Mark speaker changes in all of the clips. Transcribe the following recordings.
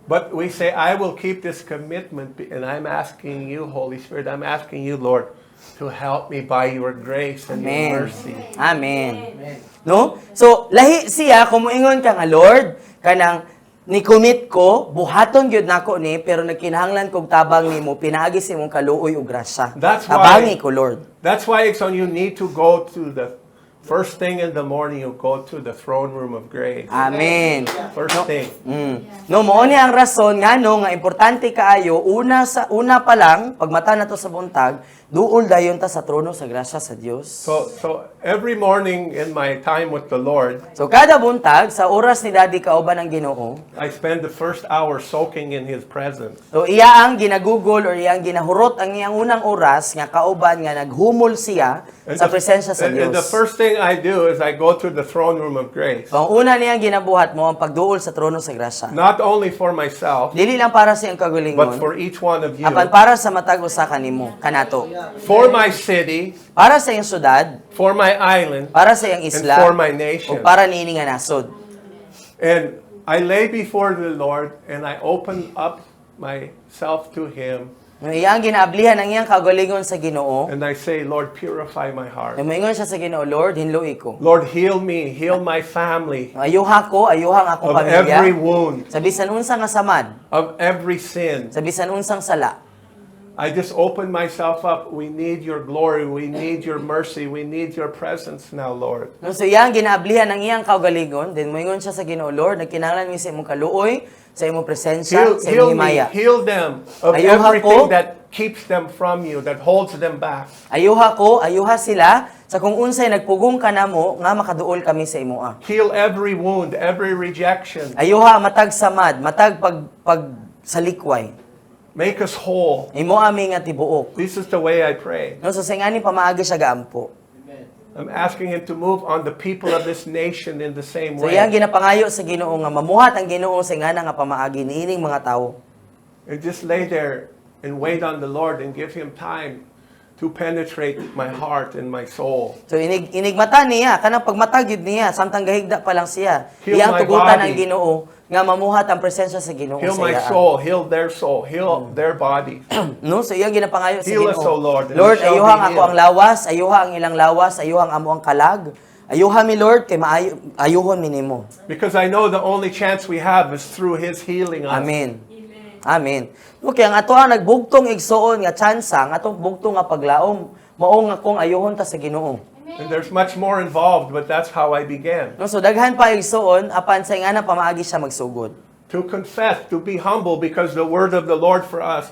Speaker 1: But we say, I will keep this commitment, and I'm asking you, Holy Spirit, I'm asking you, Lord, to help me by your grace and your mercy.
Speaker 2: Amen. No? So, lahi siya, kumuingon ka nga, Lord, kanang ni-commit ko, buhaton gyud nako ni, pero nagkinahanglan kog tabang nimo, pinaagi sa imong kaluoy ug grasya. Tabangi ko, Lord.
Speaker 1: That's why, Exxon, you need to go to the first thing in the morning, you go to the throne room of grace.
Speaker 2: Amen.
Speaker 1: First thing.
Speaker 2: No, mo ni ang rason nga nga importante kaayo una pa lang pagmata nato sa buntag, duol dayon ta sa trono sa grasya sa Dios.
Speaker 1: So every morning in my time with the Lord,
Speaker 2: so kada buntag sa oras ni Daddy kauban ang Ginoo,
Speaker 1: I spend the first hour soaking in His presence.
Speaker 2: So iya ang ginagugol or iya ang ginahurot ang iyang unang oras nga kauban nga naghumol siya sa presensya sa Dios.
Speaker 1: And the first thing I do is I go to the throne room of grace.
Speaker 2: Ang una niyang ginabuhat mo ang pagduol sa trono sa grasya.
Speaker 1: Not only for myself,
Speaker 2: dili lang para sa iyang kagalingon,
Speaker 1: but for each one of you.
Speaker 2: Apan para sa matag usa kanimo, kanato.
Speaker 1: For my city,
Speaker 2: para sa iyang syudad,
Speaker 1: for my island,
Speaker 2: para sa iyang isla,
Speaker 1: and for my nation.
Speaker 2: O para niini nga nasod.
Speaker 1: And I lay before the Lord and I open up myself to Him.
Speaker 2: Iyang ginaablihan ang iyang kagalingon sa Ginoo.
Speaker 1: And I say, Lord, purify my heart.
Speaker 2: Moingon siya sa Ginoo, Lord, hinluoy ko.
Speaker 1: Lord, heal me, heal my family.
Speaker 2: Ayuha ko, ayuha ang akong
Speaker 1: of
Speaker 2: pamilya.
Speaker 1: Every wound.
Speaker 2: Sa bisan unsang asamad.
Speaker 1: Of every sin.
Speaker 2: Sa bisan unsang sala.
Speaker 1: I just open myself up. We need your glory. We need your mercy. We need your presence now, Lord.
Speaker 2: So iyang ginaablihan ang iyang kaugalingon, then moingon siya sa Ginoo, Lord, nagkinahanglan mi sa imong kaluoy, sa imong presensya, sa imong himaya.
Speaker 1: Heal them of everything that keeps them from you, that holds them back.
Speaker 2: Ayuha sila sa kung unsay nagpugong kanamo nga makaduol kami sa imoa.
Speaker 1: Heal every wound, every rejection.
Speaker 2: Ayuha matag samad, matag pag salikway.
Speaker 1: Make us whole.
Speaker 2: Imo ami nga tibuok.
Speaker 1: This is the way I pray.
Speaker 2: No, so sa ngani pamaagi siya gaampo.
Speaker 1: I'm asking Him to move on the people of this nation in the same
Speaker 2: So
Speaker 1: way.
Speaker 2: iyang ginapangayo sa Ginoo nga mamuhat ang Ginoo sa ngana nga pamaagi niining mga tawo.
Speaker 1: And just lay there and wait on the Lord and give Him time to penetrate my heart and my soul.
Speaker 2: So inigmata niya kanang pagmatag yun niya samtang gahigda pa lang siya.
Speaker 1: Heal
Speaker 2: Iyang
Speaker 1: my
Speaker 2: tugutan ang
Speaker 1: body.
Speaker 2: Ginoo nga mamuhat ang presensya sa Ginoo
Speaker 1: Heal
Speaker 2: sa
Speaker 1: my
Speaker 2: iya.
Speaker 1: soul, heal their body.
Speaker 2: No, so iyang ginapangayo sa
Speaker 1: Heal us, O
Speaker 2: Ginoo.
Speaker 1: Lord, and
Speaker 2: Lord,
Speaker 1: we shall
Speaker 2: ayuha
Speaker 1: be
Speaker 2: ang ako
Speaker 1: healed.
Speaker 2: ang lawas, ayuha ang ilang lawas, ayuha ang amo ang kalag. Ayuha mi Lord kay ayuhon mi nimo.
Speaker 1: Because I know the only chance we have is through His healing us.
Speaker 2: Amen. Amen. Okay, ang ato ang nagbugtong igsuon nga tsansa, ang atong bugtong nga paglaom, mao nga kung ayuhon ta sa Ginoo.
Speaker 1: And there's much more involved, but that's how I began.
Speaker 2: No, so daghan pa igsuon apan sa ingana pamaagi siya magsugod.
Speaker 1: To confess, to be humble, because the word of the Lord for us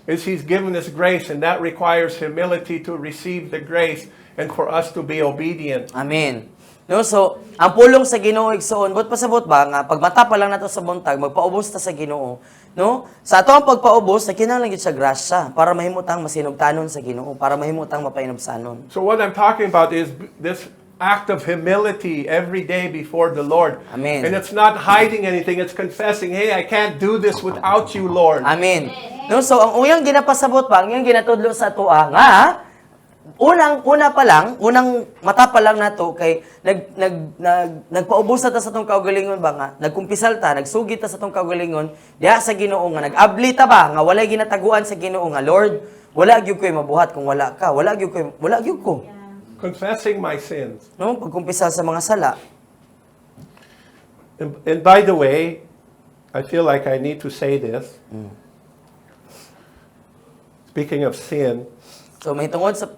Speaker 1: is He's given us grace, and that requires humility to receive the grace and for us to be obedient.
Speaker 2: Amen. No, so ang pulong sa Ginoo igsuon, but pasabot ba nga pagmata pa lang nato sa buntag, magpaubos ta sa Ginoo. No? Sa ato ang pagpaubos, kinahanglan gyud sa grasya para mahimutang masinugtanon sa Ginoo, para mahimutang mapainobsanon.
Speaker 1: So what I'm talking about is this act of humility every day before the Lord.
Speaker 2: Amen.
Speaker 1: And it's not hiding anything, it's confessing, hey, I can't do this without you, Lord.
Speaker 2: Amen. No, so ang uyang ginapasabot pa, ang uyang ginatudlo sa tuwa nga unang mata pa lang nato kay nagpaubos na ta sa tong kaugalingon ba nga nagkumpisal ta nagsugit ta sa tong kaugalingon diha sa Ginoo nga nag-abli ta ba nga walay ginataguan sa Ginoo nga Lord wala gyud koy mabuhat kung wala ka wala gyud ko
Speaker 1: Confessing my sins.
Speaker 2: no pagkumpisal sa mga sala.
Speaker 1: And by the way, I feel like I need to say this. Speaking of sin,
Speaker 2: So mahitungod sa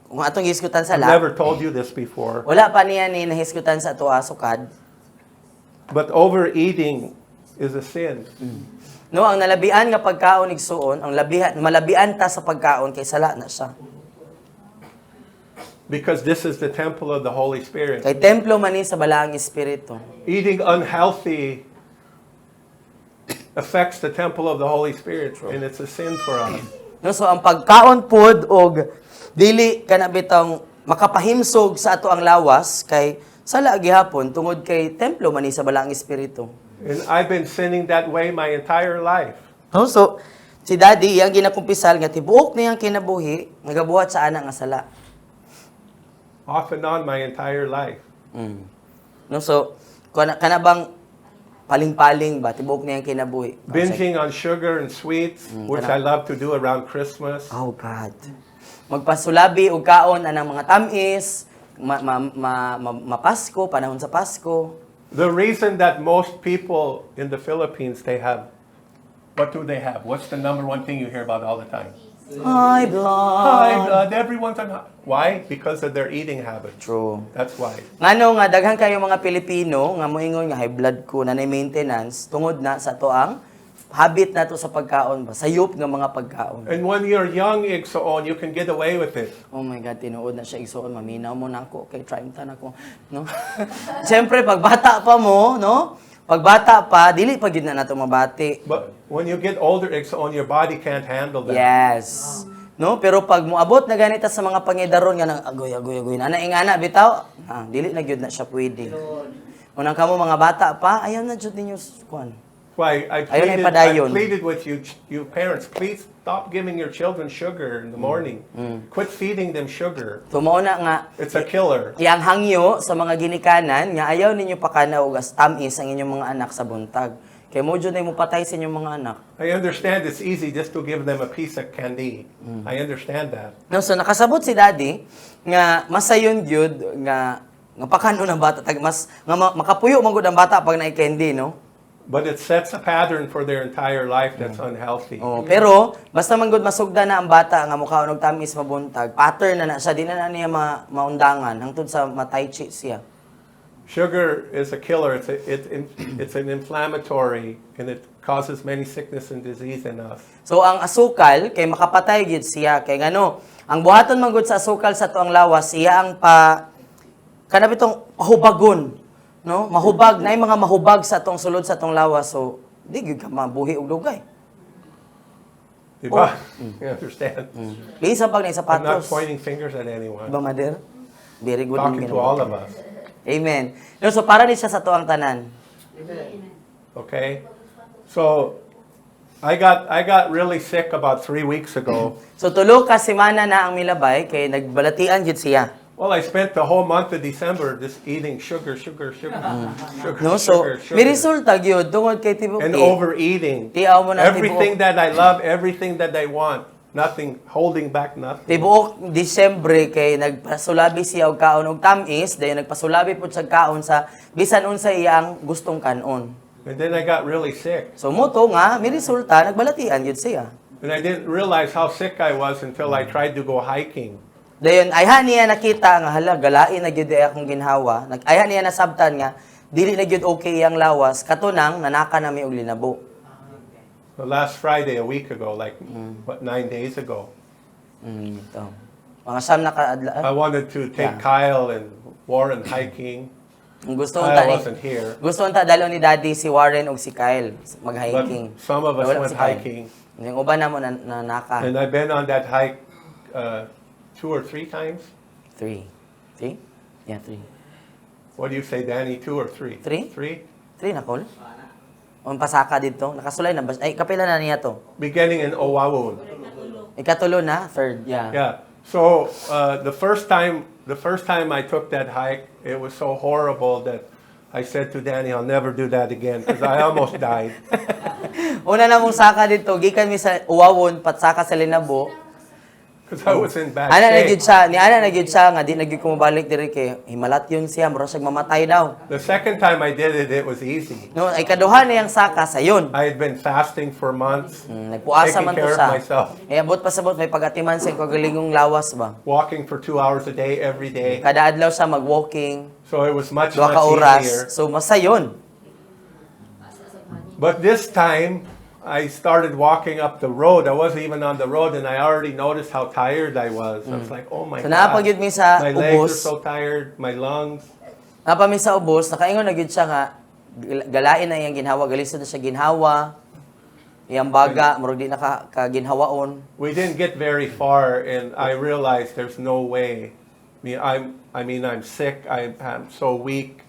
Speaker 2: kung atong hisgutan
Speaker 1: I've
Speaker 2: sala
Speaker 1: never told you this before,
Speaker 2: wala pa niya ni nahisgutan sa ato sukad.
Speaker 1: but overeating is a sin.
Speaker 2: No, ang nalabian nga pagkaon igsuon, ang malabian ta sa pagkaon kay sala na siya.
Speaker 1: Because this is the temple of the Holy Spirit.
Speaker 2: Kay templo man ni sa balaang espiritu.
Speaker 1: Eating unhealthy affects the temple of the Holy Spirit, and it's a sin for us.
Speaker 2: No, so ang pagkaon pod og dili kana bitong makapahimsog sa ato ang lawas kay sala gihapon tungod kay templo man ni sa balaang espiritu.
Speaker 1: And I've been sinning that way my entire life.
Speaker 2: No, so si Daddy iyang ginakumpisal nga tibuok niyang kinabuhi nagabuhat sa ana nga sala.
Speaker 1: Off and on my entire life.
Speaker 2: No, so kana bang paling-paling ba tibuok niyang kinabuhi.
Speaker 1: Binging on sugar and sweets, which I love to do around Christmas.
Speaker 2: Oh God. Magpasulabi og kaon anang mga tamis, mapasko, panahon sa Pasko.
Speaker 1: The reason that most people in the Philippines, what do they have? What's the number one thing you hear about all the time?
Speaker 2: High blood.
Speaker 1: High blood. Everyone's on high. Why? Because of their eating habits.
Speaker 2: True.
Speaker 1: That's why.
Speaker 2: Ngano nga daghan kayo mga Pilipino nga moingon nga high blood ko na maintenance tungod na sa to ang habit nato sa pagkaon ba, sayop nga mga pagkaon.
Speaker 1: And when you're young, Igsoon, you can get away with it.
Speaker 2: Oh my God, tinuod na siya igsoon, maminaw mo na ako, kay try ta na ako, no? Siyempre, pag bata pa mo, no? Pag bata pa, dili pa gid na nato mabati.
Speaker 1: But when you get older, Igsoon, your body can't handle that.
Speaker 2: Yes. No, pero pag moabot na ganita sa mga pangidaron nga nang agoy na ingana bitaw, dili na gyud na siya pwede. Unang kamo mga bata pa, ayaw na jud ninyo kuan.
Speaker 1: Why I
Speaker 2: Ayun ay
Speaker 1: pleaded,
Speaker 2: padayon.
Speaker 1: I pleaded with you parents, please stop giving your children sugar in the morning. Quit feeding them sugar.
Speaker 2: Tumao na nga
Speaker 1: It's a killer.
Speaker 2: yang hangyo sa mga ginikanan nga ayaw ninyo pakanaw og tamis ang inyong mga anak sa buntag. Kay mo jud mo patay sa inyong mga anak.
Speaker 1: I understand it's easy just to give them a piece of candy. I understand that.
Speaker 2: No, so nakasabot si Daddy nga masayon gyud nga pakano ng bata tag mas nga makapuyo man gud ang bata pag naay candy, no?
Speaker 1: But it sets a pattern for their entire life that's unhealthy.
Speaker 2: Oh, pero basta man gud masugda na ang bata nga mukha og tamis mabuntag, pattern na siya di na niya maundangan hangtod sa mataychi siya.
Speaker 1: Sugar is a killer. It's an inflammatory, and it causes many sickness and disease in us.
Speaker 2: So ang asukal kay makapatay gid siya kay ngano, ang buhaton man gud sa asukal sa tuang lawas siya ang kana bitong hubagon, no? Mahubag na mga mahubag sa tong sulod sa tong lawas. So di gyud ka mabuhi og dugay.
Speaker 1: Diba? You understand?
Speaker 2: Bisan pag na
Speaker 1: I'm not
Speaker 2: sapatos.
Speaker 1: pointing fingers at anyone.
Speaker 2: Diba, Mother? Very good.
Speaker 1: Talking to all of us.
Speaker 2: Amen. No, so para ni siya sa tuang tanan.
Speaker 1: Okay? So I got really sick about 3 weeks ago.
Speaker 2: So tulo ka semana na ang milabay kay nagbalatian gid siya.
Speaker 1: Well, I spent the whole month of December just eating sugar.
Speaker 2: No, so may resulta gyud tungod kay tibuok.
Speaker 1: And overeating.
Speaker 2: Tiaw mo na
Speaker 1: Everything that I love, everything that I want. Nothing, holding back nothing.
Speaker 2: Tibuok Disyembre kay nagpasulabi siya og kaon og tamis, dayon nagpasulabi pud sa kaon sa bisan unsa iyang gustong kanon.
Speaker 1: And then I got really sick.
Speaker 2: So moto nga may resulta nagbalatian gyud siya.
Speaker 1: And I didn't realize how sick I was until I tried to go hiking.
Speaker 2: Dayon ayha niya nakita nga hala galain na gyud akong ginhawa. Ayha niya nasabtan nga dili na gyud okay iyang lawas katunang nanaka na mi og linabo.
Speaker 1: The last Friday, a week ago, like 9 days ago,
Speaker 2: Ito. Mga siyam na
Speaker 1: I wanted to take
Speaker 2: Yeah.
Speaker 1: Kyle and Warren hiking.
Speaker 2: gusto
Speaker 1: Kyle wasn't here,
Speaker 2: Gusto unta dalo ni Daddy si Warren og si Kyle
Speaker 1: but
Speaker 2: mag-hiking.
Speaker 1: some of us
Speaker 2: Wala
Speaker 1: went
Speaker 2: si Kyle.
Speaker 1: hiking.
Speaker 2: Yung uban namo na naka.
Speaker 1: And I've been on that hike 2 or 3 times.
Speaker 2: 3. Yeah, 3.
Speaker 1: What do you say, Danny? 2 or 3?
Speaker 2: 3?
Speaker 1: 3?
Speaker 2: 3 na call. On pasaka dito. Nakasulay na. Ay, kapila na niya to.
Speaker 1: Beginning in Owawon.
Speaker 2: Ikatulo na. Third, yeah.
Speaker 1: Yeah. So the first time I took that hike, it was so horrible that I said to Danny, I'll never do that again because I almost died.
Speaker 2: Una na mong saka dito. Gikan mi sa Uwawon, patsaka sa Linabo.
Speaker 1: Because I was in bad
Speaker 2: Ana na gyud
Speaker 1: shape.
Speaker 2: siya. Ni ana na gyud siya nga di na gyud ko mabalik diri kay himalat yun siya. Mura siya mamatay daw.
Speaker 1: The second time I did it, it was easy.
Speaker 2: No, ay kaduha na yang saka sayon.
Speaker 1: I had been fasting for months,
Speaker 2: Nagpuasa
Speaker 1: taking
Speaker 2: man to
Speaker 1: care of
Speaker 2: siya.
Speaker 1: myself,
Speaker 2: Eh, abot pa sabot, may pagatiman sa kagalingong lawas ba?
Speaker 1: walking for 2 hours a day every day.
Speaker 2: Kada adlaw siya mag-walking,
Speaker 1: So it was much,
Speaker 2: 2 ka
Speaker 1: much
Speaker 2: oras.
Speaker 1: easier.
Speaker 2: So, masayon.
Speaker 1: But this time, I started walking up the road. I wasn't even on the road, and I already noticed how tired I was. I was like, oh my
Speaker 2: So,
Speaker 1: God.
Speaker 2: napagyud mi sa
Speaker 1: My legs
Speaker 2: ubos.
Speaker 1: are so tired, my lungs.
Speaker 2: Napami sa ubos, nakaingon na gyud siya nga, galain na iyang ginhawa, galisod na siya ginhawa, iyang baga, murag di na kaginhawaon.
Speaker 1: We didn't get very far, and I realized there's no way. I'm sick. I'm so weak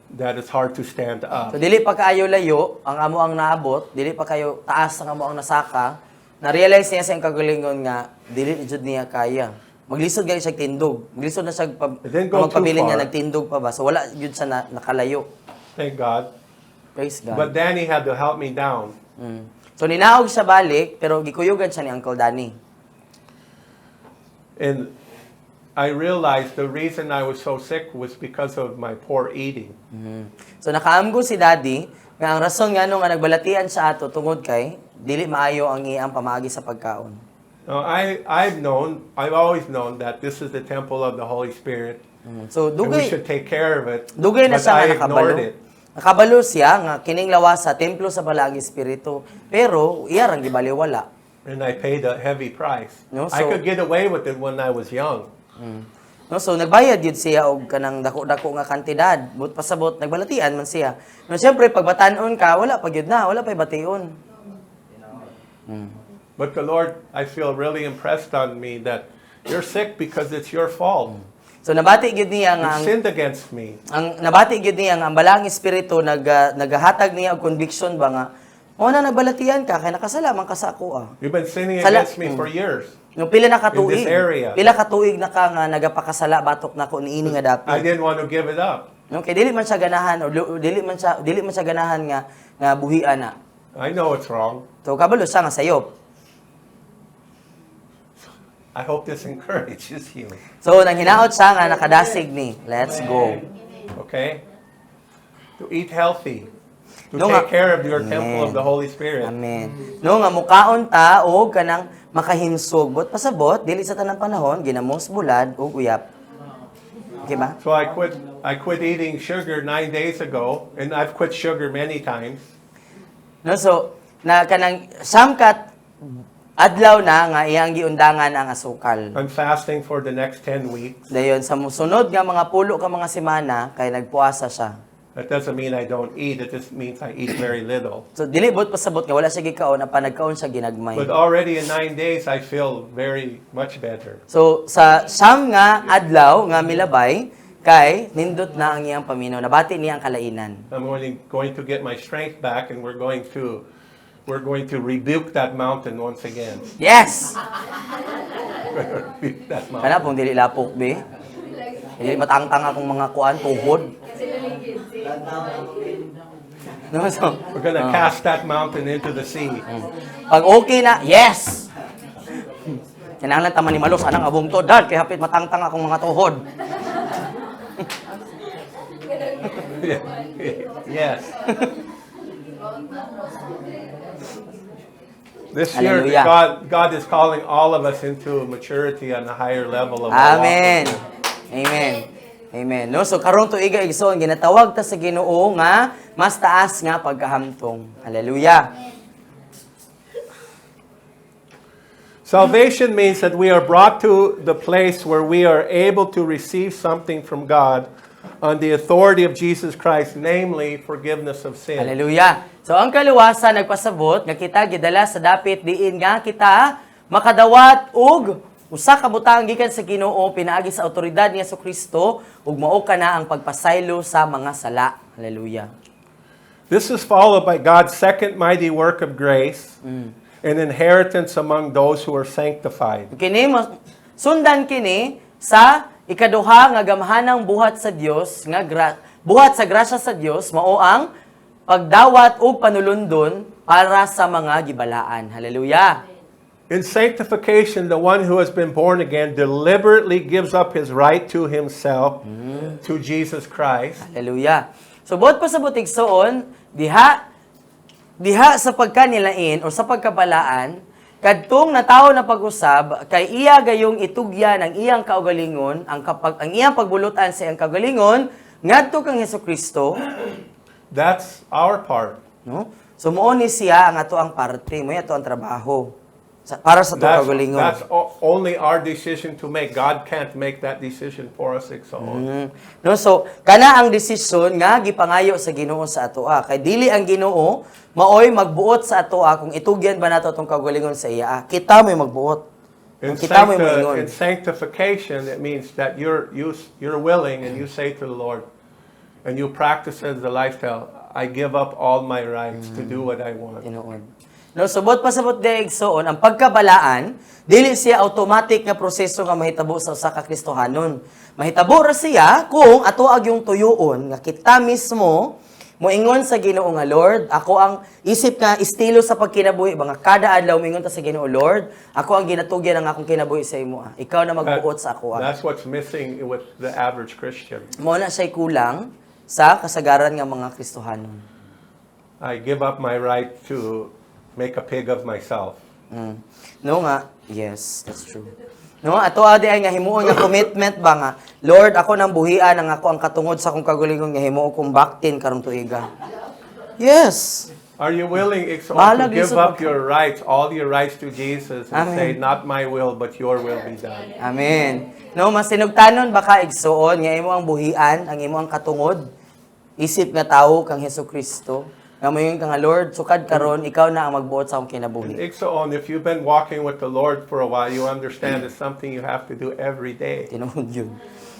Speaker 1: that it's hard to stand up.
Speaker 2: So, dili pa kaayo layo, ang amo ang naabot, dili pa kayo taas ang amo ang nasaka, na-realize niya sa iyang kagalingon nga, dili jud niya kaya. Maglisod gali siya tindog. Maglisod na siya
Speaker 1: It didn't go too
Speaker 2: magpabilin niya
Speaker 1: far.
Speaker 2: nagtindog pa ba. So wala jud sa nakalayo.
Speaker 1: Thank God.
Speaker 2: Praise God.
Speaker 1: But Danny had to help me down.
Speaker 2: So ninaog siya balik, pero gikuyugan siya ni Uncle Danny.
Speaker 1: And I realized the reason I was so sick was because of my poor eating.
Speaker 2: So nakaamgo si Daddy, nga ang rason nga nung nga nagbalatian siya ato tungod kay, dili maayo ang iyang pamaagi sa pagkaon.
Speaker 1: Now, I've always known that this is the temple of the Holy Spirit.
Speaker 2: So
Speaker 1: And we
Speaker 2: dugay,
Speaker 1: should take care of it.
Speaker 2: dugay na
Speaker 1: But
Speaker 2: siya
Speaker 1: I
Speaker 2: nga
Speaker 1: ignored
Speaker 2: nakabalo.
Speaker 1: it.
Speaker 2: Nakabalo siya nga kining lawas sa templo sa Balagi Espiritu. Pero iya rang gibaliwala.
Speaker 1: And I paid a heavy price.
Speaker 2: No,
Speaker 1: I
Speaker 2: so-
Speaker 1: could get away with it when I was young.
Speaker 2: No, so nagbayad yun siya og kanang dako-dako nga kantidad. But pasabot nagbalatian man siya. No, siyempre pag batanon ka, wala pa gyud na, wala pa bation.
Speaker 1: But the Lord, I feel really impressed on me that you're sick because it's your fault.
Speaker 2: So nabati gyud niya nga
Speaker 1: You sinned against me.
Speaker 2: ang nabati gyud niya nga ang balang espiritu naghahatag niya og conviction ba nga mo na nagbalatian ka kay nakasala man ka sa ako ah.
Speaker 1: You've been sinning
Speaker 2: Sala-
Speaker 1: against me for years.
Speaker 2: No pila na
Speaker 1: In
Speaker 2: katuig.
Speaker 1: this area.
Speaker 2: Pila katuig na ka nga nagapakasala batok nako niini nga
Speaker 1: I
Speaker 2: dapat.
Speaker 1: didn't want to give it up.
Speaker 2: No kay dili man siya ganahan o dili man siya ganahan nga buhian na.
Speaker 1: I know it's wrong.
Speaker 2: So kabalo siya nga sayop.
Speaker 1: I hope this encourages you.
Speaker 2: So nang hinaot siya nga nakadasig ni. Let's go.
Speaker 1: Okay? To eat healthy. To
Speaker 2: No,
Speaker 1: take
Speaker 2: nga-
Speaker 1: care of your temple
Speaker 2: Amen.
Speaker 1: of the Holy Spirit.
Speaker 2: Amen. No nga mukaon ta og kanang makahinsog bot pasabot dili sa tanang panahon ginamos bulad ug uyap. Okay ba?
Speaker 1: So I quit eating sugar 9 days ago, and I've quit sugar many times.
Speaker 2: No so na kanang samkat adlaw na nga iyang giundangan ang asukal.
Speaker 1: I'm fasting for the next 10 weeks.
Speaker 2: Dayon sa musunod nga mga pulo ka mga semana kay nagpuasa siya.
Speaker 1: That doesn't mean I don't eat. It just means I eat very little.
Speaker 2: So dili bot pasabot nga wala siya gikaon apa nagkaon siya ginagmay.
Speaker 1: But already in 9 days, I feel very much better.
Speaker 2: So sa siyam nga adlaw nga milabay kay nindot na ang iyang paminaw nabati niya ang kalainan.
Speaker 1: I'm going to get my strength back, and we're going to rebuke that mountain once again.
Speaker 2: Yes.
Speaker 1: Rebuke that mountain.
Speaker 2: Kana pong dili lapok be. Dili matangtang akong mga kuan tuhod. No, so,
Speaker 1: We're going to cast that mountain into the sea.
Speaker 2: pag okay na, yes! Kinahanglan tama ni Malos, anang abong to, dad, kaya hapit matangtang akong mga tuhod.
Speaker 1: Yes. This year,
Speaker 2: Hallelujah.
Speaker 1: God is calling all of us into maturity on a higher level of our walk
Speaker 2: Amen.
Speaker 1: with Him.
Speaker 2: Amen. Amen. No, so karong tuiga igsoon ginatawag ta sa Ginoo nga mas taas nga pagkahamtong. Hallelujah.
Speaker 1: Salvation means that we are brought to the place where we are able to receive something from God on the authority of Jesus Christ, namely forgiveness of sin.
Speaker 2: Hallelujah. So ang kaluwasan nagpasabot nga kita gidala sa dapit diin nga kita makadawat og usa ka butang gikan sa Ginoo pinaagi sa awtoridad ni Jesucristo ug mao kana ang pagpasaylo sa mga sala. Hallelujah.
Speaker 1: This is followed by God's second mighty work of grace, an inheritance among those who are sanctified.
Speaker 2: Kini sundan kini sa ikaduha nga gamhanang buhat sa Dios nga buhat sa grasya sa Dios mao ang pagdawat og panulundon para sa mga gibalaan. Hallelujah.
Speaker 1: In sanctification, the one who has been born again deliberately gives up his right to himself to Jesus Christ.
Speaker 2: Hallelujah. So buot pa sa butigsoon, diha sa pagkanilain o sa pagkabalaan, kadtong natawo na pag-usab kay iya gayong itugyan ang iyang kaugalingon, ang iyang pagbulutan sa iyang kaugalingon ngadto kang Hesukristo,
Speaker 1: That's our part.
Speaker 2: no? So mao ni siya ang ato ang parte, mo ato ang trabaho para sa ato kaugalingon.
Speaker 1: That's only our decision to make. God can't make that decision for us. So
Speaker 2: No, so kana ang desisyon nga gipangayo sa Ginoo sa atoa. Kay dili ang Ginoo maoy magbuot sa atoa kung itugyan ba nato tong kaugalingon sa iya. Kita mo'y magbuot.
Speaker 1: in,
Speaker 2: Kita mo'y
Speaker 1: in
Speaker 2: moingon.
Speaker 1: sanctification, it means that you're willing and you say to the Lord, and you practice as a lifestyle. I give up all my rights to do what I want.
Speaker 2: Tinuod. No, subot pa sabot daig soon ang pagkabalaan dili siya automatic nga proseso nga mahitabo sa usa ka Kristohanon. Mahitabo ra siya kung ato ag yung tuyoon nga kita mismo Moingon sa Ginoo nga, Lord, ako ang isip nga estilo sa pagkinabuhi ba nga kada adlaw moingon ta sa Ginoo, Lord, ako ang ginatugyan ng akong kinabuhi sa imo. Ikaw na magbuot sa ako.
Speaker 1: That's what's missing with the average Christian.
Speaker 2: Mo na siya'y kulang sa kasagaran nga mga Kristohanon.
Speaker 1: I give up my right to make a pig of myself.
Speaker 2: No nga, yes, that's true. No, ato adi ay nga himuon nga commitment ba nga, Lord, ako nang buhian ang ako ang katungod sa akong kagalingon nga himuon kong baktin karong tuiga. Yes.
Speaker 1: Are you willing, Ixon, to
Speaker 2: Bahalag
Speaker 1: give
Speaker 2: lisod
Speaker 1: up
Speaker 2: ka.
Speaker 1: your rights, all your rights to Jesus and
Speaker 2: Amen.
Speaker 1: say, not my will, but your will be done?
Speaker 2: Amen. No, mas sinugtanon baka igsuon nga imo ang buhian, ang imo ang katungod. Isip nga tawo kang Hesukristo. Nga moingon ka nga, Lord, sukad karon ikaw na ang magbuot sa akong kinabuhi.
Speaker 1: Ixon, if you've been walking with the Lord for a while, you understand it's something you have to do every day.
Speaker 2: Tinuod yun.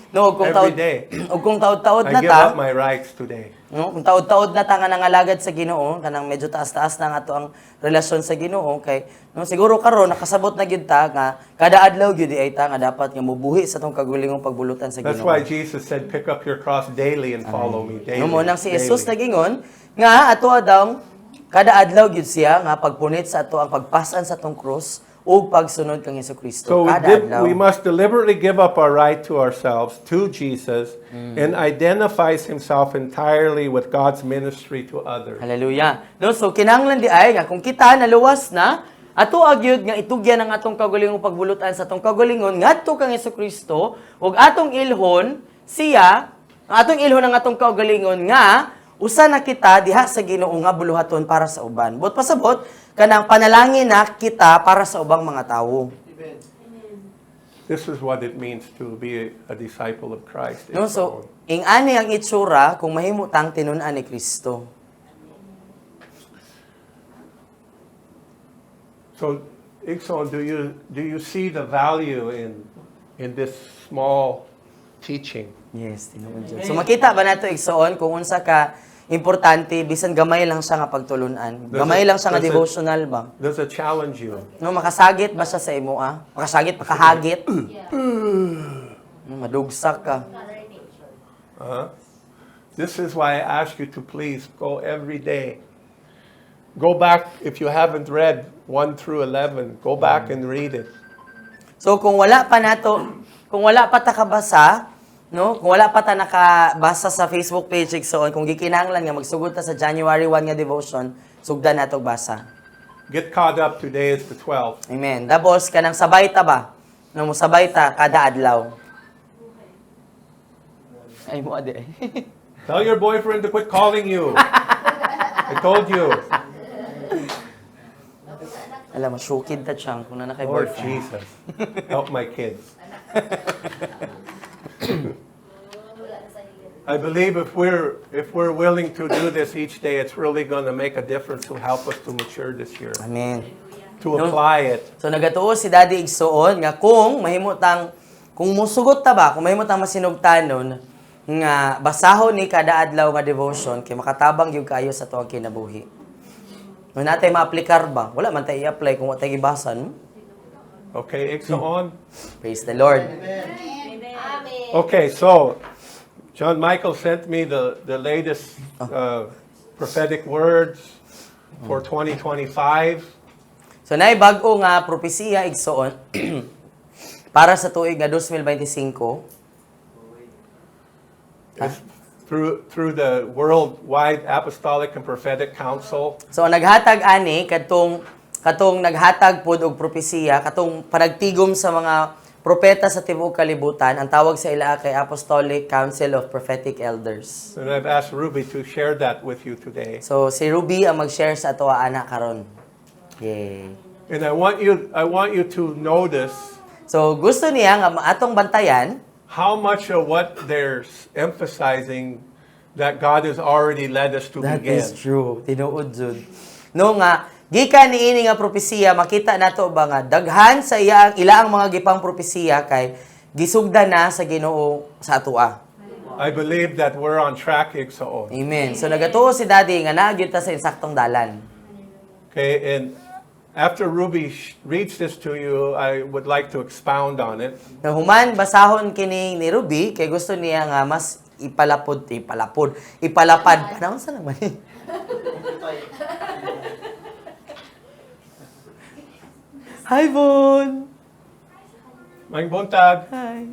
Speaker 2: No, kung
Speaker 1: Every
Speaker 2: taod
Speaker 1: day.
Speaker 2: og kung taod-taod
Speaker 1: I
Speaker 2: na
Speaker 1: give
Speaker 2: ta,
Speaker 1: up my rights today.
Speaker 2: no, kung taod-taod na ta nga nangalagad sa Ginoo, kanang medyo taas-taas na nga to ang relasyon sa Ginoo kay no siguro karon nakasabot na gyud ta nga kada adlaw gyud ay ta nga dapat nga mubuhi sa tong kagulingong pagbulutan sa
Speaker 1: That's
Speaker 2: Ginoo.
Speaker 1: why Jesus said, pick up your cross daily and follow me daily.
Speaker 2: No mo nang si Jesus
Speaker 1: daily.
Speaker 2: nagingon nga ato daw kada adlaw gyud siya nga pagpunit sa ato ang pagpasan sa tong krus ug pagsunod kang Hesukristo
Speaker 1: So
Speaker 2: kada adlaw.
Speaker 1: we must deliberately give up our right to ourselves, to Jesus, and identifies himself entirely with God's ministry to others.
Speaker 2: Hallelujah. No, so kinahanglan di ay nga kung kita naluwas na ato agyud nga itugyan ang atong kagulingong pagbulutan sa atong kagalingon ngadto kang Hesukristo ug atong ilhon siya ang atong ilhon ang atong kagalingon nga usa na kita diha sa Ginoo nga buluhaton para sa uban. But pasabot kanang panalangin na kita para sa ubang mga tawo.
Speaker 1: This is what it means to be a disciple of Christ.
Speaker 2: No, so ing-ani ang itsura kung mahimutang tinun-an ni Kristo.
Speaker 1: So, Ixon, do you see the value in this small teaching?
Speaker 2: Yes, tinuod yun. So makita ba nato igsoon kung unsa ka importante bisan gamay lang siya nga pagtulunan. Gamay lang siya nga
Speaker 1: Does it-
Speaker 2: devotional ba?
Speaker 1: Does it challenge you?
Speaker 2: No makasagit ba siya sa imo ah? Makasagit, makahagit. Madugsak ka.
Speaker 1: This is why I ask you to please go every day. Go back, if you haven't read 1 through 11, go back and read it.
Speaker 2: So kung wala pa ta kabasa, no? Kung wala pa ta nakabasa sa Facebook page igsoon, kung gikinahanglan nga magsugod ta sa January 1 nga devotion, sugdan nato basa.
Speaker 1: Get caught up. Today is the 12th.
Speaker 2: Amen. Tapos kanang sabay ta ba? No mo sabay ta kada adlaw. Ay mo ade.
Speaker 1: Tell your boyfriend to quit calling you. I told you.
Speaker 2: Alam mo, syukid ta siyang kung na kay
Speaker 1: Lord
Speaker 2: boyfriend.
Speaker 1: Jesus, help my kids. I believe if we're willing to do this each day, it's really going to make a difference to help us to mature this year,
Speaker 2: Amen.
Speaker 1: to apply it.
Speaker 2: So nagatuo si Daddy Igsoon nga kung musugot ta ba, kung mahimutang masinugtanon nga basahon ni kada adlaw nga devotion kay makatabang gyud kayo sa tuwang kinabuhi. Kung natay ma-aplikar ba? Wala man tay i-apply kung wa tay gibasa, no?
Speaker 1: Okay, Ixa on.
Speaker 2: Praise the Lord.
Speaker 1: Okay, so John Michael sent me the latest prophetic words for 2025.
Speaker 2: So naay bag-o nga propesiya Igsoon para sa tuig nga 2025.
Speaker 1: It's through the Worldwide Apostolic and Prophetic Council.
Speaker 2: So ang naghatag ani katong naghatag pod og propesiya katong panagtigom sa mga propeta sa tibuok kalibutan ang tawag sa ila kay Apostolic Council of Prophetic Elders.
Speaker 1: And I've asked Ruby to share that with you today.
Speaker 2: So si Ruby ang mag-share sa ato ana karon. Yay.
Speaker 1: And I want you to notice
Speaker 2: So gusto niya nga atong bantayan
Speaker 1: how much of what they're emphasizing that God has already led us to
Speaker 2: that
Speaker 1: begin.
Speaker 2: is true. Tinuod jud. No nga gikan niini nga propesiya makita nato ba nga daghan sa ilaang mga gipang propesiya kay gisugdan na sa Ginoo sa atoa.
Speaker 1: I believe that we're on track, Igsoon.
Speaker 2: Amen. So nagatuo si Daddy nga naagyo ta sa insaktong dalan.
Speaker 1: Okay, and after Ruby reads this to you, I would like to expound on it.
Speaker 2: Na human basahon kini ni Ruby kay gusto niya nga mas ipalapad. Ano sa naman? Hi, Bon!
Speaker 1: Maing buntag.
Speaker 2: Hi.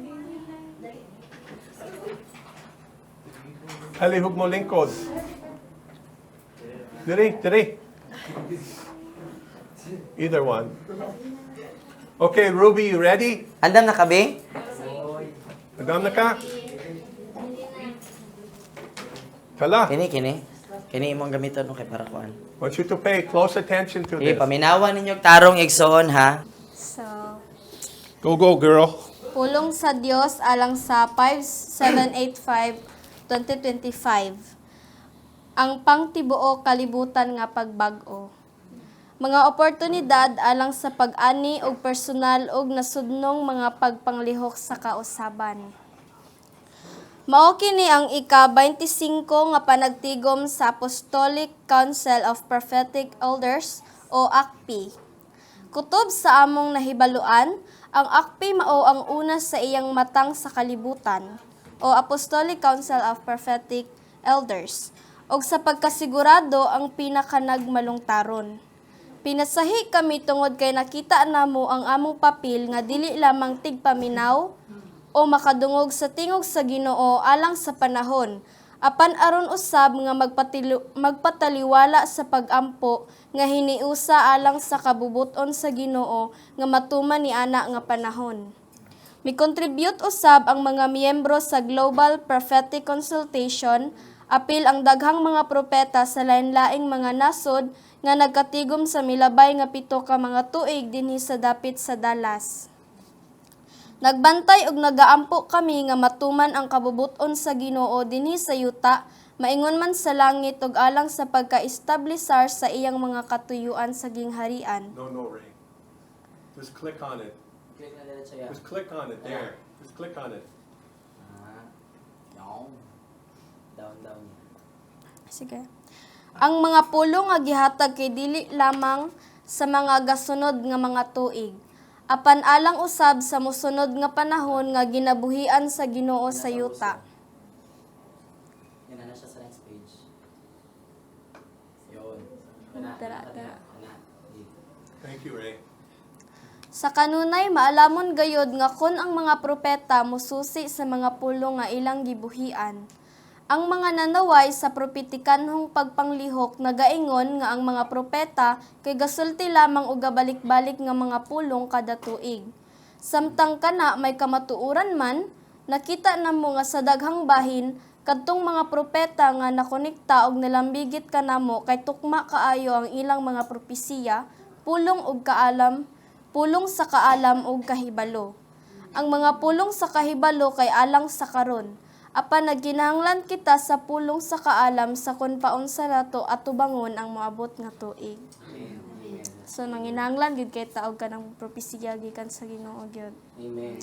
Speaker 1: Halihog mo lingkod. Diri. Either one. Okay, Ruby, you ready?
Speaker 2: Andam na kabe?
Speaker 1: Agam na ka? Kala.
Speaker 2: Kini imong gamiton okay para kuan.
Speaker 1: I want you to pay close attention to
Speaker 2: Okay,
Speaker 1: this.
Speaker 2: paminawan ninyo tarong igsoon ha.
Speaker 3: So,
Speaker 1: Go, girl.
Speaker 3: pulong sa Diyos alang sa 5785-2025. Ang pangtibuo kalibutan nga pagbag-o. Mga oportunidad alang sa pag-ani og personal og nasudnong mga pagpanglihok sa kausaban. Mao kini ang ika-25 nga panagtigom sa Apostolic Council of Prophetic Elders o ACP. Kutob sa among nahibaluan, ang ACP mao ang una sa iyang matang sa kalibutan o Apostolic Council of Prophetic Elders og sa pagkasigurado ang pinakanagmalungtaron. Pinasahi kami tungod kay nakita namo ang among papel nga dili lamang tigpaminaw o makadungog sa tingog sa Ginoo alang sa panahon, apan aron usab nga magpataliwala sa pagampo nga hiniusa alang sa kabubuton sa Ginoo nga matuman ni ana nga panahon. Mi-contribute usab ang mga miyembro sa Global Prophetic Consultation, apil ang daghang mga propeta sa lain-laing mga nasod nga nagkatigom sa milabay nga 7 ka mga tuig dinhi sa dapit sa Dallas. Nagbantay ug nagaampo kami nga matuman ang kabubuton sa Ginoo dinhi sa yuta, maingon man sa langit ug alang sa pagka-establisar sa iyang mga katuyuan sa gingharian.
Speaker 1: No, Ray. Just click on it.
Speaker 2: Click na dito siya.
Speaker 1: Just click on it there. Just click on it.
Speaker 2: Down.
Speaker 3: Sige. Ang mga pulong nga gihatag kay dili lamang sa mga gasunod nga mga tuig, apan alang usab sa mosunod nga panahon nga ginabuhian sa Ginoo sa yuta.
Speaker 2: Yan na siya sa next page. Yun.
Speaker 3: Dara.
Speaker 1: Thank you, Ray.
Speaker 3: Sa kanunay maalamon gayod nga kun ang mga propeta mosusi sa mga pulong nga ilang gibuhian. Ang mga nanaway sa propetikanhong pagpanglihok nagaingon nga ang mga propeta kay gasulti lamang og gabalik-balik nga mga pulong kada tuig. Samtang kana may kamatuoran man, nakita namo nga sa daghang bahin kadtong mga propeta nga nakonekta og nalambigit kanamo kay tukma kaayo ang ilang mga propesiya, pulong sa kaalam ug kahibalo. Ang mga pulong sa kahibalo kay alang sa karon. Apan nagkinahanglan kita sa pulong sa kaalam sa kun paunsa nato atubangon ang moabot nga tuig. So nanginahanglan gid kay taog kanang propesiya gikan sa Ginoo gyud.
Speaker 2: Amen.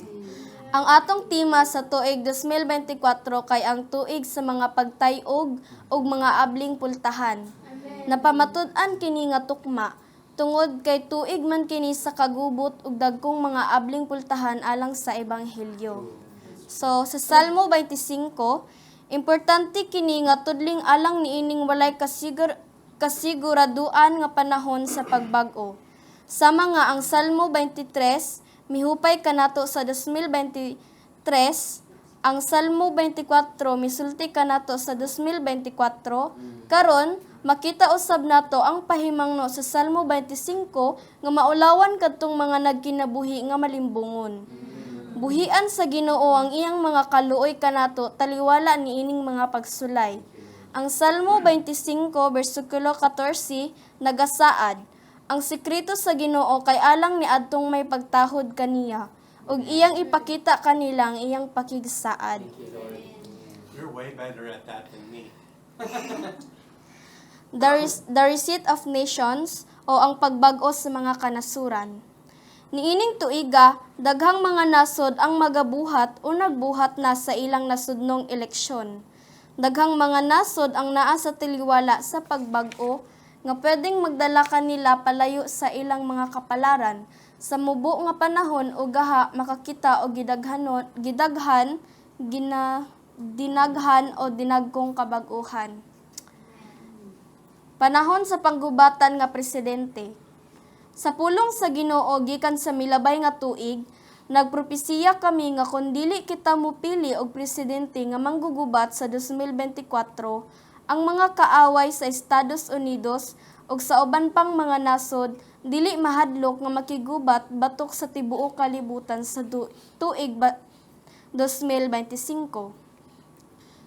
Speaker 3: Ang atong tema sa tuig 2024 kay ang tuig sa mga pagtayog ug mga abling pultahan. Napamatud-an kini nga tukma tungod kay tuig man kini sa kagubot ug dagkong mga abling pultahan alang sa ebanghelyo. So, sa Salmo 25, importante kini nga tudling alang niining walay kasiguraduan nga panahon sa pagbag-o. Sama nga ang Salmo 23, mihupay kanato sa 2023, ang Salmo 24 misulti kanato sa 2024, karon makita usab nato ang pahimangno sa Salmo 25 nga maulawan kadtong mga nagkinabuhi nga malimbungon. Buhian sa Ginoo ang iyang mga kaluoy kanato taliwala niining mga pagsulay. Ang Salmo 25 bersikulo 14 nagasaad, ang sekreto sa Ginoo kay alang ni adtong may pagtahod kaniya ug iyang ipakita kanila ang iyang pakigsaad.
Speaker 1: You're way better at that than me.
Speaker 3: The Receipt of Nations o ang pagbag-o sa mga kanasuran. Niining tuiga, daghang mga nasod ang magabuhat o nagbuhat na sa ilang nasudnong eleksyon. Daghang mga nasod ang naa sa tiliwala sa pagbag-o nga pwedeng magdala kanila palayo sa ilang mga kapalaran. Sa mubo nga panahon o gaha makakita o gidaghan dinaghan o dinagkong kabag-uhan. Panahon sa panggubatan nga presidente. Sa pulong sa Ginoo gikan sa milabay nga tuig, nagpropesiya kami nga kung dili kita mupili og presidente nga manggugubat sa 2024, ang mga kaaway sa Estados Unidos ug sa uban pang mga nasod dili mahadlok nga makigubat batok sa tibuok kalibutan sa tuig 2025.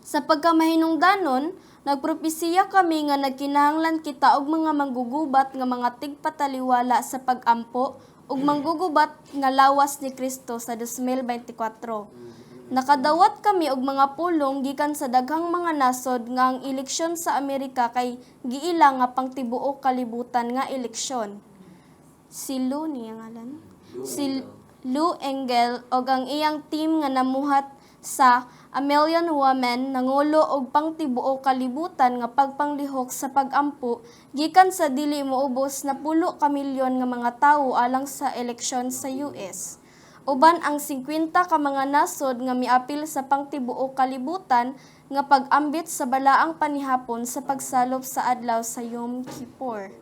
Speaker 3: Sa pagkamahinungdanon, nagpropesiya kami nga nagkinahanglan kita og mga manggugubat nga mga tigpataliwala sa pag-ampo ug manggugubat nga lawas ni Kristo sa 2024. Nakadawat kami og mga pulong gikan sa daghang mga nasod nga ang eleksyon sa Amerika kay giila nga pangtibuok kalibutan nga eleksyon. Si Lou niya ngalan. Si Lou Engel og ang iyang team nga namuhat sa A Million Women nangulo og pangtibuok kalibutan nga pagpanglihok sa pag-ampo gikan sa dili moubos na 10 ka milyon nga mga tawo alang sa eleksyon sa US. Uban ang 50 ka mga nasod nga miapil sa pangtibuok kalibutan nga pag-ambit sa balaang panihapon sa pagsalop sa adlaw sa Yom Kippur.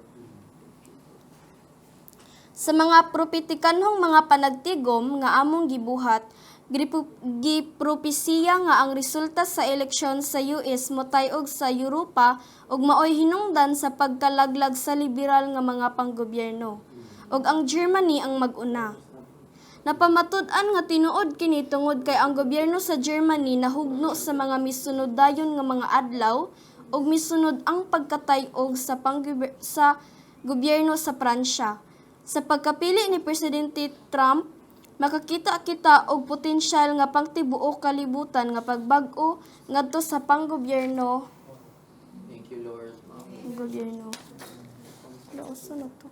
Speaker 3: Sa mga propetikanhong mga panagtigom nga among gibuhat, gipropesiya nga ang resulta sa eleksyon sa US motay-og sa Europa ug maoy hinungdan sa pagkalaglag sa liberal nga mga panggobyerno. Ug ang Germany ang mag-una. Napamatud-an nga tinuod kini tungod kay ang gobyerno sa Germany nahugno sa mga misunod dayon nga mga adlaw ug misunod ang pagkatay-og sa gobyerno sa Pransya. Sa pagkapili ni Presidente Trump, makakita kita og potensyal nga pangtibuok kalibutan nga pagbag-o ngadto sa panggobyerno.
Speaker 4: Thank you, Lord.
Speaker 3: Gobyerno. Lauso na to.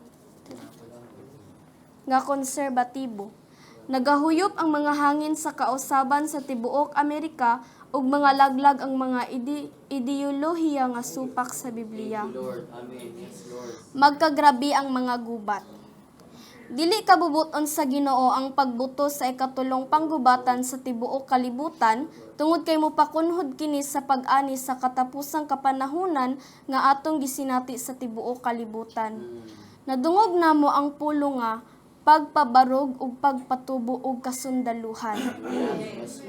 Speaker 3: Nga konserbatibo. Nagahuyop ang mga hangin sa kausaban sa tibuok Amerika ug mga laglag ang mga ideolohiya nga supak sa Biblia.
Speaker 4: Lord, amen. Yes, Lord.
Speaker 3: Magkagrabi ang mga gubat. Dili kabubuton sa Ginoo ang pagbuto sa ikatulong panggubatan sa tibuok kalibutan tungod kay mopakunhod kini sa pag-ani sa katapusang kapanahunan nga atong gisinati sa tibuok kalibutan. Nadungog namo ang pulo nga pagpabarog ug pagpatubo og kasundaluhan.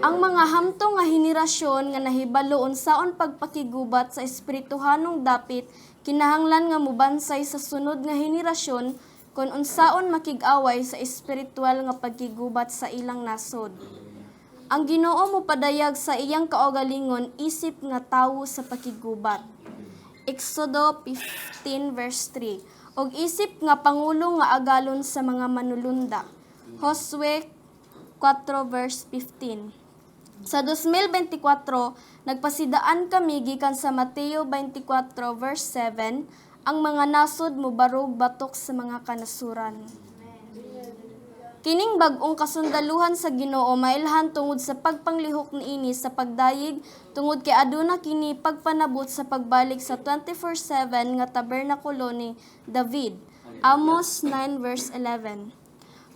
Speaker 3: Ang mga hamto nga henerasyon nga nahibalo unsaon pagpakigubat sa espirituhanong dapit kinahanglan nga mobansay sa sunod nga henerasyon kung unsaon makig-away sa espiritual nga pagkigubat sa ilang nasod. Ang Ginoo mo padayag sa iyang kaugalingon isip nga tawo sa pakigubat. Exodo 15 verse 3. Og isip nga pangulo nga agalon sa mga manulunda. Josue 4 verse 15. Sa 2024, nagpasidaan kami gikan sa Mateo 24 verse 7, ang mga nasod mo barog batok sa mga kanasuran. Kining bag-ong kasundaluhan sa Ginoo mailhan tungod sa pagpanglihok niini sa pagdayig tungod kay aduna kini pagpanabot sa pagbalik sa 24/7 nga tabernakulo ni David. Amos 9 verse 11.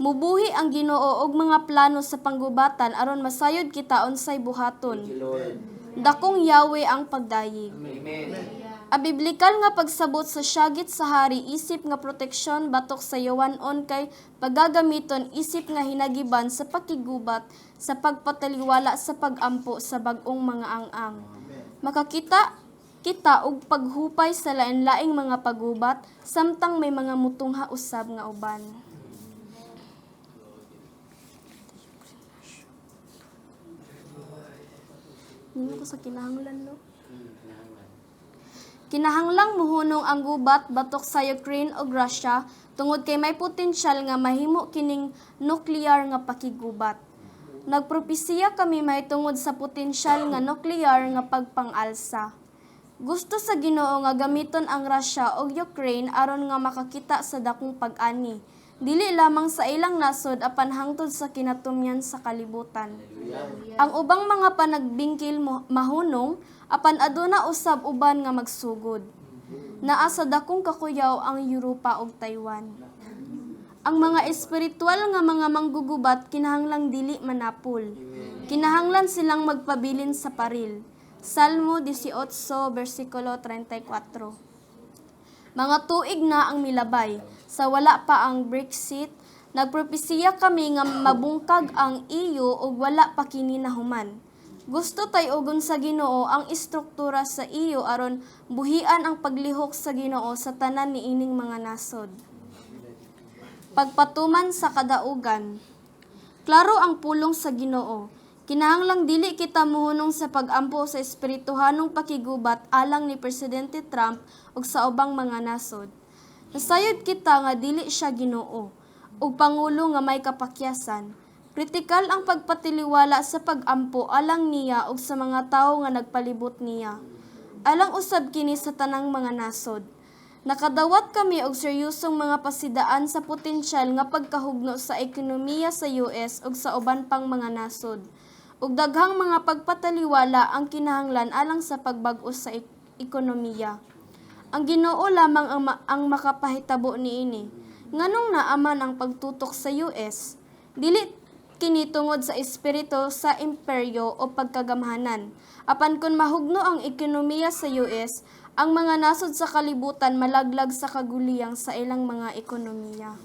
Speaker 3: Mubuhi ang Ginoo og mga plano sa panggubatan aron masayod kita unsay buhaton.
Speaker 4: Lord.
Speaker 3: Dakong Yahweh ang pagdayig.
Speaker 4: Amen.
Speaker 3: A biblikal nga pagsabot sa syagit sa hari isip nga proteksyon batok sa yawanon kay pagagamiton isip nga hinagiban sa pakigubat sa pagpataliwala sa pagampo sa bag-ong mga ang-ang. Makakita kita og paghupay sa lain-laing mga pagubat samtang may mga mutungha usab nga uban. Nino ko sa kinahanglan no? Kinahanglang muhunong ang gubat batok sa Ukraine ug Russia tungod kay may potensyal nga mahimo kining nuclear nga pakigubat. Nagpropesiya kami mahitungod sa potensyal nga nuclear nga pagpangalsa. Gusto sa Ginoo nga gamiton ang Russia ug Ukraine aron nga makakita sa dakong pag-ani. Dili lamang sa ilang nasod apan hangtod sa kinatumyan sa kalibutan. Ang ubang mga panagbingkil mahunong apan aduna usab uban nga magsugod. Naa sa dakong kakuyaw ang Europa ug Taiwan. Ang mga espiritual nga mga manggugubat kinahanglang dili manapol. Kinahanglan silang magpabilin sa paril. Salmo 18, versikulo 34. Mga tuig na ang milabay, sa wala pa ang Brexit, nagpropesiya kami nga mabungkag ang EU ug wala pa kini nahuman. Gusto tay ugon sa Ginoo ang istruktura sa EU aron buhian ang paglihok sa Ginoo sa tanan niining mga nasod. Pagpatuman sa kadaugan. Klaro ang pulong sa Ginoo. Kinahanglang dili kita muhunong sa pag-ampo sa espirituhanong pakigubat alang ni Presidente Trump ug sa ubang mga nasod. Nasayod kita nga dili siya Ginoo ug pangulo nga may kapakyasan. Kritikal ang pagpatiliwala sa pag-ampo alang niya ug sa mga tawo nga nagpalibot niya. Alang usab kini sa tanang mga nasod. Nakadawat kami og seryosong mga pasidaan sa potensyal nga pagkahugno sa ekonomiya sa US ug sa uban pang mga nasod. Ug daghang mga pagpataliwala ang kinahanglan alang sa pagbag-o sa ekonomiya. Ang Ginoo lamang ang makapahitabo niini. Nganong naaman ang pagtutok sa US? Dili kini tungod sa espiritu sa imperyo o pagkagamhanan. Apan kun mahugno ang ekonomiya sa US, ang mga nasod sa kalibutan malaglag sa kaguliyang sa ilang mga ekonomiya.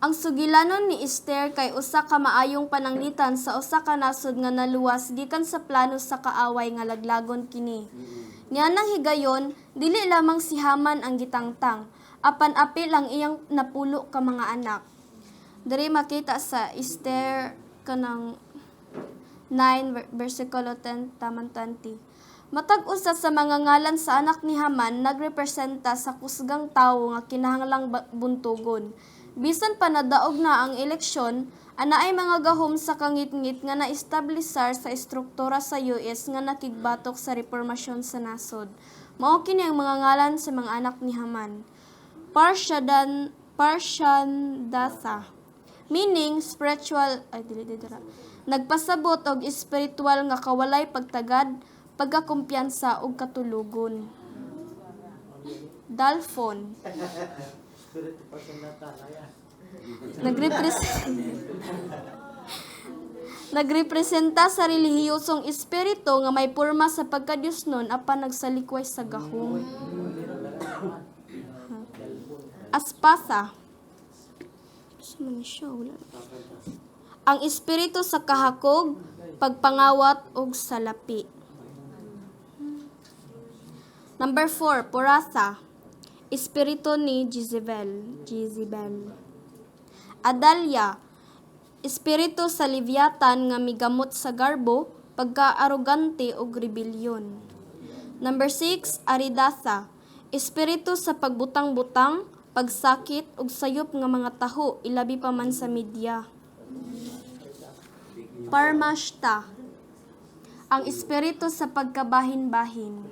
Speaker 3: Ang sugilanon ni Esther kay usa ka maayong pananglitan sa usa ka nasod nga naluwas gikan sa plano sa kaaway nga laglagon kini. Nianang higayon, dili lamang si Haman ang gitangtang, apan apil ang iyang napulo ka mga anak. Diri makita sa Esther kanang 9 versikulo 10 taman 20. Matag usa sa mga ngalan sa anak ni Haman nagrepresenta sa kusgang tawo nga kinahanglang buntugon. Bisan pa nadaog na ang eleksyon, anaay mga gahom sa kangit-ngit nga naestablisar sa estruktura sa US nga nakigbatok sa reformasyon sa nasod. Mao kini ang mga ngalan sa mga anak ni Haman. Parshandatha, meaning spiritual, nagpasabot og espiritual nga kawalay pagtagad, pagkakumpiyansa ug katulugon. Dalphon, nagrepresenta sa relihiyosong espiritu nga may porma sa pagkadiyosnon apan nagsalikway sa gahom. Aspasa, ang espiritu sa kahakog, pagpangawat ug salapi. Number 4, Porasa, espiritu ni Jezebel. Adalia, espiritu sa Leviathan nga migamot sa garbo, pagka-arogante ug rebelyon. Number 6, Aridasa, espiritu sa pagbutang-butang, pagsakit ug sayop nga mga taho, ilabi pa man sa media. Parmashta, ang espiritu sa pagkabahin-bahin.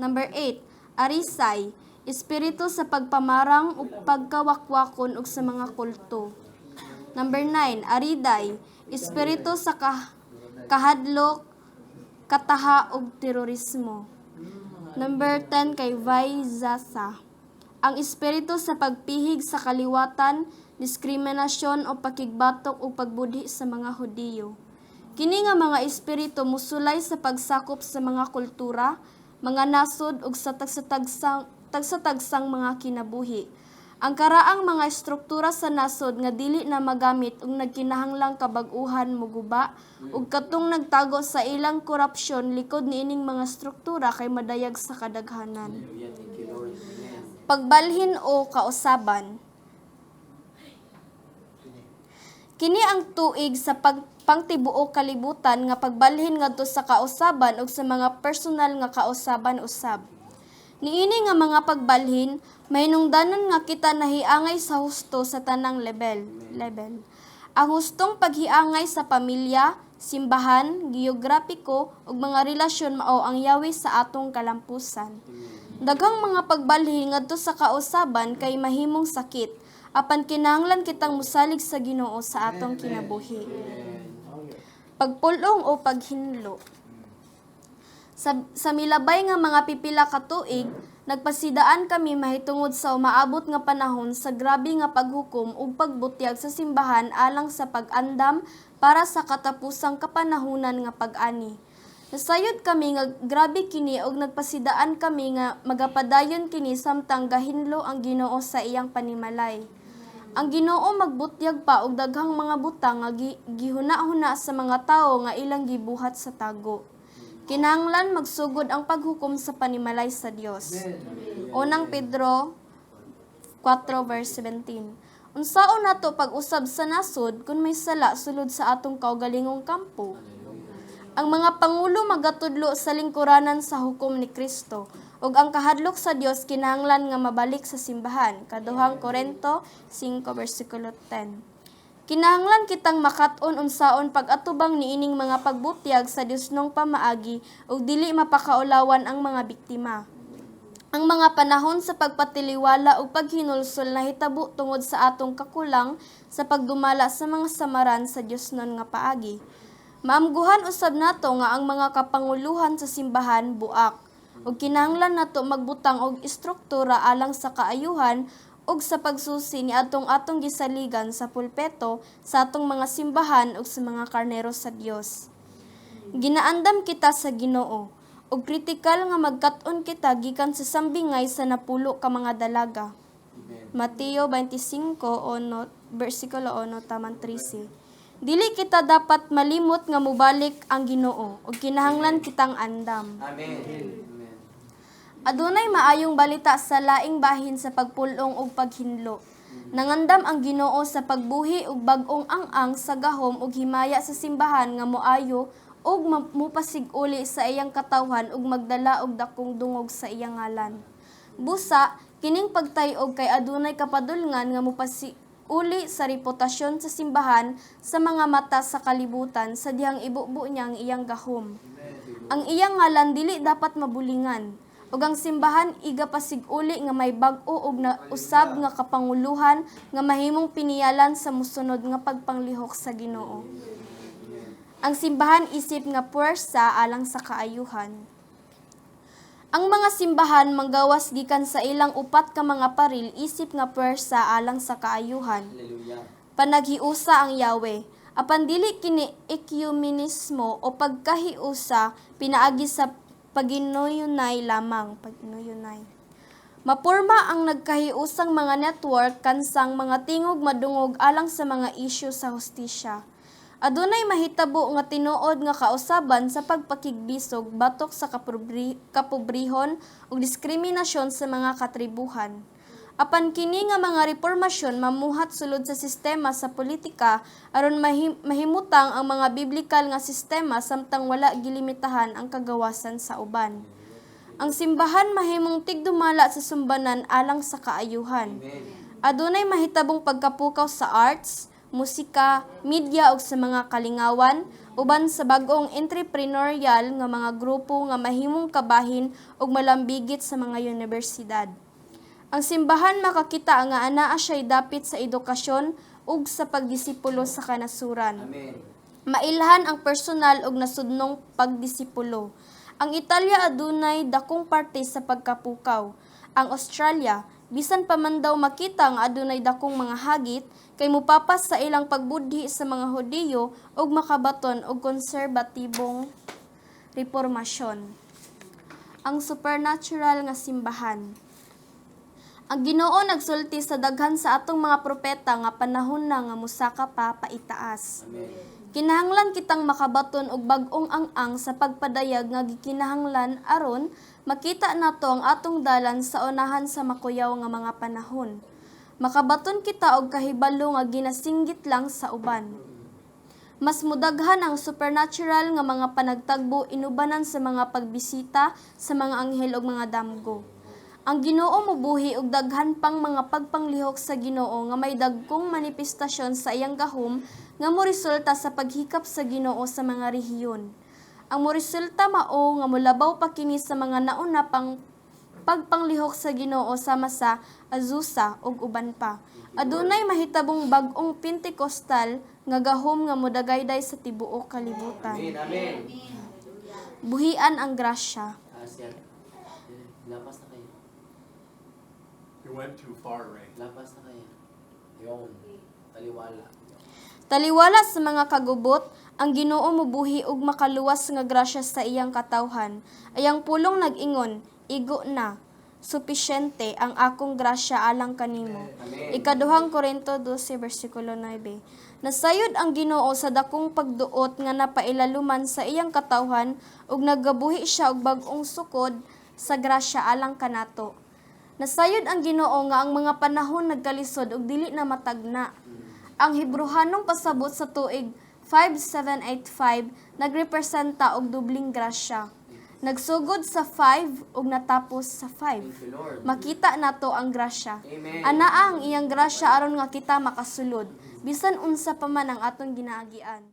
Speaker 3: Number 8, Arisay, espiritu sa pagpamarang o pagkawakwakon ug sa mga kulto. Number 9, Ariday, espiritu sa kahadlok, kataha ug terorismo. Number 10 kay Vaizasa, ang espiritu sa pagpihig sa kaliwatan, diskriminasyon o pakigbatok o pagbudhi sa mga Hudiyo. Kini nga mga espiritu musulay sa pagsakop sa mga kultura, mga nasod ug sa tagsatagsang mga kinabuhi. Ang karaang mga estruktura sa nasod nga dili na magamit ug nagkinahanglang kabag-uhan moguba ug katong nagtago sa ilang korupsyon likod niining mga struktura kay madayag sa kadaghanan. Pagbalhin o kausaban. Kini ang tuig sa pangtibuok kalibutan nga pagbalhin ngadto sa kausaban ug sa mga personal nga kausaban usab. Niini nga mga pagbalhin mahinungdanon nga kita nahiangay sa husto sa tanang level. Ang hustong paghiangay sa pamilya, simbahan, geograpiko ug mga relasyon mao ang yawi sa atong kalampusan. Daghang mga pagbalhin ngadto sa kausaban kay mahimong sakit, apan kinahanglan kitang musalig sa Ginoo sa atong kinabuhi. Pagpulong o paghinlo. Sa milabay nga mga pipila ka tuig, nagpasidaan kami mahitungod sa umaabot nga panahon sa grabe nga paghukom ug pagbutyag sa simbahan alang sa pag-andam para sa katapusang kapanahunan nga pag-ani. Nasayod kami nga grabe kini ug nagpasidaan kami nga magapadayon kini samtang gahinlo ang Ginoo sa iyang panimalay. Ang Ginoo magbutyag pa og daghang mga butang nga gihuna-huna sa mga tawo nga ilang gibuhat sa tago. Kinahanglan magsugod ang paghukom sa panimalay sa Dios. Unang Pedro 4 verse 17. Unsaon nato pag-usab sa nasod kung may sala sulod sa atong kaugalingong kampo? Ang mga pangulo magatudlo sa lingkuranan sa hukom ni Kristo, ug ang kahadlok sa Dios kinahanglan nga mabalik sa simbahan. Kaduhang Korinto 5 versikulo 10. Kinahanglan kitang makat-on unsaon pag-atubang niining mga pagbutyag sa Diosnong pamaagi ug dili mapakaulawan ang mga biktima. Ang mga panahon sa pagpatiliwala ug paghinulsol nahitabo tungod sa atong kakulang sa pagdumala sa mga samaran sa Diosnon nga paagi. Maamguhan usab nato nga ang mga kapanguluhan sa simbahan buak ug kinahanglan nato magbutang og istruktura alang sa kaayuhan ug sa pagsusi ni atong gisaligan sa pulpeto sa atong mga simbahan ug sa mga karnero sa Dios. Ginaandam kita sa Ginoo ug kritikal nga magkat-on kita gikan sa sambingay sa napulo ka mga dalaga. Mateo 25:1 versikulo 1 taman 13. Dili kita dapat malimot nga mubalik ang Ginoo ug kinahanglan kitang andam.
Speaker 4: Amen.
Speaker 3: Adunay maayong balita sa laing bahin sa pagpulong ug paghinlo. Nangandam ang Ginoo sa pagbuhi ug bag-ong ang-ang sa gahom ug himaya sa simbahan nga moayo ug mupasig-uli sa iyang katawhan ug magdala og dakong dungog sa iyang ngalan. Busa, kining pagtay-og kay adunay kapadulngan nga mupasig-uli sa reputasyon sa simbahan sa mga mata sa kalibutan sa dihang ibubo niya ang iyang gahom. Ang iyang ngalan dili dapat mabulingan. Ug ang simbahan iga pasig-uli nga may bag-o ug usab nga kapanguluhan nga mahimong piniyalan sa musunod nga pagpanglihok sa Ginoo. Ang simbahan isip nga puwersa alang sa kaayuhan. Ang mga simbahan manggawas gikan sa ilang upat ka mga paril isip nga puwersa alang sa kaayuhan.
Speaker 4: Hallelujah.
Speaker 3: Panaghiusa ang Yahweh. Apan dili kini ekumenismo o pagkahiusa pinaagi sa paginuyunay lamang, Mapurma ang nagkahiusang mga network kansang mga tingog madungog alang sa mga isyu sa hustisya. Adunay mahitabo nga tinuod nga kausaban sa pagpakigbisog batok sa kapobrehon ug diskriminasyon sa mga katribuhan. Apan kini nga mga reformasyon mamuhat sulod sa sistema sa politika aron mahimutang ang mga biblikal nga sistema samtang wala gilimitahan ang kagawasan sa uban. Ang simbahan mahimong tigdumala sa sumbanan alang sa kaayuhan. Adunay mahitabong pagkapukaw sa arts, musika, media ug sa mga kalingawan uban sa bag-ong entrepreneurial nga mga grupo nga mahimong kabahin ug malambigit sa mga universidad. Ang simbahan makakita nga anaa siya'y dapit sa edukasyon ug sa pagdisipulo sa kanasuran.
Speaker 4: Amen.
Speaker 3: Mailhan ang personal ug nasudnong pagdisipulo. Ang Italia adunay dakong parte sa pagkapukaw. Ang Australia, bisan pa man daw makita nga adunay dakong mga hagit, kay mupapas sa ilang pagbudhi sa mga Hudiyo ug makabaton og konserbatibong reformasyon. Ang supernatural nga simbahan. Ang Ginoo nagsulti sa daghan sa atong mga propeta nga panahon na nga musaka pa paitaas.
Speaker 4: Amen.
Speaker 3: Kinahanglan kitang makabaton og bag-ong ang-ang sa pagpadayag nga gikinahanglan aron makita nato ang atong dalan sa unahan sa makuyaw nga mga panahon. Makabaton kita og kahibalo nga ginasinggit lang sa uban. Mas mudaghan ang supernatural nga mga panagtagbo inubanan sa mga pagbisita sa mga anghel ug mga damgo. Ang Ginoo mobuhi og daghan pang mga pagpanglihok sa Ginoo nga may dagkong manifestasyon sa iyang gahom nga moresulta sa paghikap sa Ginoo sa mga rehiyon. Ang moresulta mao nga molabaw pa kini sa mga nauna pang pagpanglihok sa Ginoo sama sa Azusa ug uban pa. Adunay mahitabong bag-ong Pentecostal nga gahom nga modagayday sa tibuok kalibutan.
Speaker 4: Amen.
Speaker 3: buhian ang grasya.
Speaker 4: Sir. Lapas na kayo.
Speaker 1: You went too far, Ray.
Speaker 4: Lapas na kayo. Yun. Taliwala.
Speaker 3: Taliwala sa mga kagubot, ang Ginoo mubuhi og makaluwas nga grasya sa iyang katawhan. Ayang pulong nag-ingon, igo na. Supisyente ang akong grasya alang kanimo. Ikaduhang Korinto 12 versikulo 9. Nasayod ang Ginoo sa dakong pagduot nga napailaluman sa iyang katawhan ug nagabuhi siya og bag-ong sukod sa grasya alang kanato. Nasayod ang Ginoo nga ang mga panahon nagkalisod ug dili na matagna. Ang Hebrehanong pasabot sa tuig 5785 nagrepresenta og dubling grasya. Nagsugod sa 5 ug natapos sa 5.
Speaker 4: Thank you, Lord.
Speaker 3: Makita nato ang grasya.
Speaker 4: Amen.
Speaker 3: Anaa ang iyang grasya aron nga kita makasulod bisan unsa pa man ang atong ginaagian.